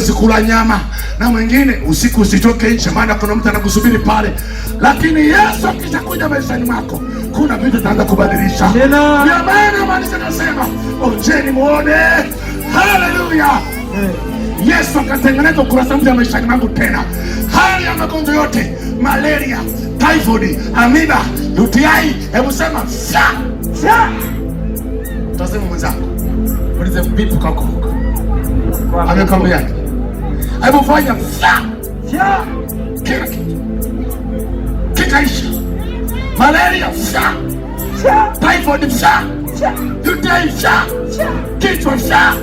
huwezi kula nyama, na mwingine usiku usitoke nje, maana kuna mtu anakusubiri pale. Lakini Yesu akishakuja maishani mwako, kuna vitu vitaanza kubadilisha. Ndio maana maandiko yanasema onjeni muone. Haleluya! Yesu akatengeneza ukurasa mpya maishani mwangu tena. Hali ya magonjwa yote, malaria, typhoid, amiba, UTI, hebu sema fya. Tasema mwenzako, ulize vipi kako huko? Amekwambia hebu fanya fya. Kila kitu kikaisha. Malaria fya. Typhoid fya. UTI fya. Kichwa fya.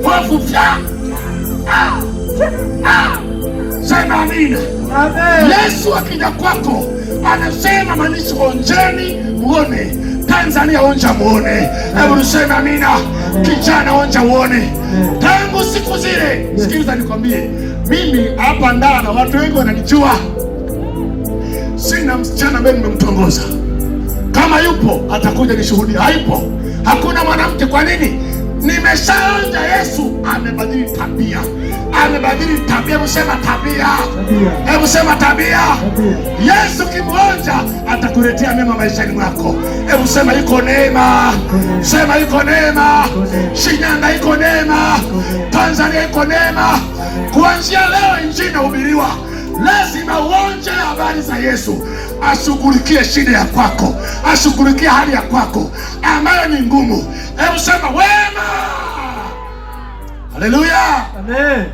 Hofu fya. Sema amina. Yesu akija kwako anasema maanisha onjeni muone. Tanzania onja muone. Hebu tuseme amina. Kijana onja muone. Tangu siku zile, sikiliza nikwambie, mimi hapa ndani watu wengi wananijua. Sina msichana ambaye nimemtongoza. Kama yupo atakuja nishuhudia. Haipo. Hakuna mwanamke. Kwa nini? Nimeshaonja. Yesu amebadili tabia. Amebadili tabia. Hebu sema tabia. Hebu sema tabia. Yesu kimuonja atakuletea mema maishani mwako. Hebu sema iko neema. Sema iko neema. Shinyanga iko neema. Tanzania iko neema. Kuanzia leo injili inahubiriwa. Lazima uonje habari za Yesu. Ashughulikie shida ya kwako. Ashughulikie hali ya kwako ambayo ni ngumu. Hebu sema wema. Haleluya. Amen.